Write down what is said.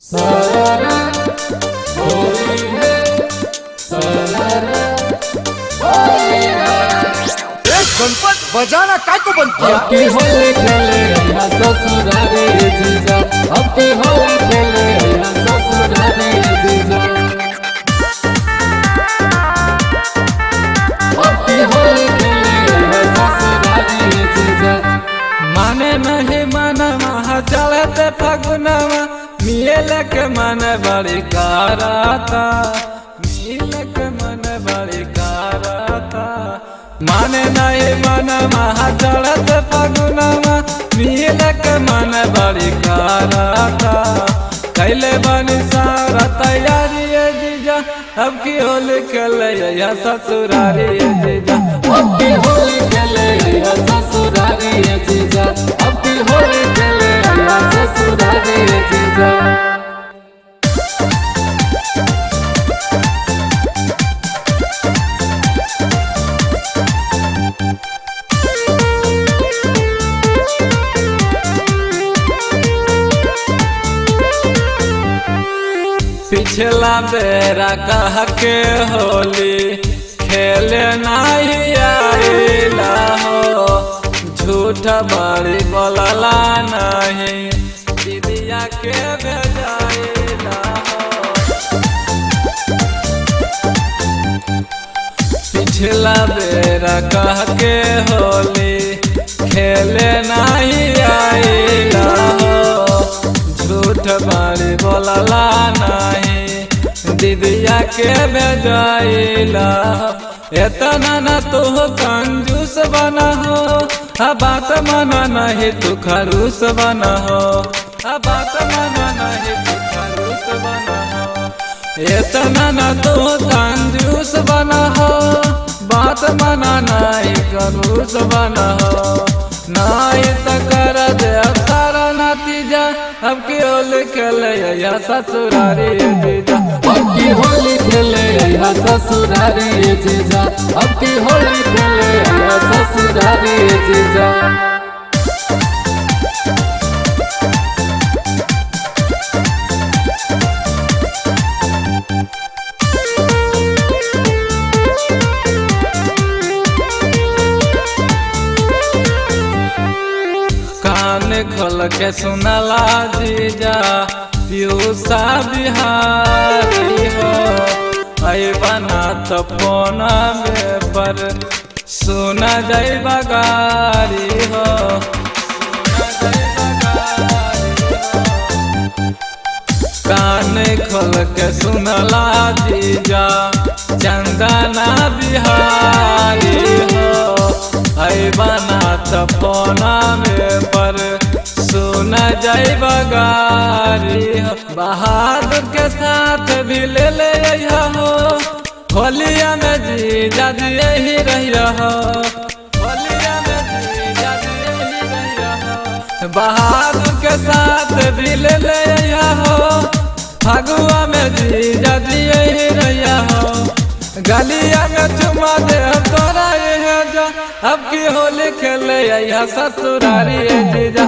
सारा होली है सारा होली है। गणपत बजाना काय को बंद किया? अब की होली खेले यहाँ ससुरारे जीजा, अब की होली खेले यहाँ ससुरारे जीजा, अब की होली खेले यहाँ ससुरारे जीजा। माने नहीं माना महा चलते फगुनवा मिल के मन बड़ी कराता, मिल के मन बड़ी कराता। माने नहीं माना महा चलते फगुनवा मिल के मन बड़ी कराता। कैले बनी सारा तैयारी है जीजा, अब की होली खेले या ससुरारी है जीजा, अब की होली खेले यहाँ ससुरारे जीजा, अब की होली खेले यहाँ ससुरारे जीजा। पिछला बेरा कह के होली खेले नहीं आइला हो, झूठ बड़ी बोलला नहीं दीदिया के भेजाइला हो। पिछला बेरा कह के होली खेले नहीं आइला हो, झूठ बड़ी बोलला नहीं दीदिया के भेजाइला। इतना न तू कंजूस बना हो, बात मना नहीं तू खरूस बना हो, बात मना नहीं तू खरूस बना हो। इतना न तू कंजूस बना हो, बात मना नहीं खरूस बना हो। नहीं तो कर दे सारा नतीजा, अब की होली खेले या ससुरारी जीजा, अब की होली खेले यहाँ ससुरारे जीजा, अब की होली खेले यहाँ ससुरारे जीजा। कान खोल के सुनला जीजा पीयूषा बिहारी हो, आई बना तो फोन में पर सुन जाई बगारी हो, कान खोल के सुनला जीजा चंदना बिहारी हो, आई बना तो फोना में पर सुन जाई बगारी हो। बहादुर के साथ भी ले ले हो, होलिया में जीजा दिए ही रही हो, होलिया में जीजा दिए ही रही हो। बहादुर के साथ भी ले ले हो, फगुआ में जीजा दिए ही रही हो। गलिया में चुमा दे तोरा ये जा, अब की होली खेले यहाँ ससुरारी जीजा।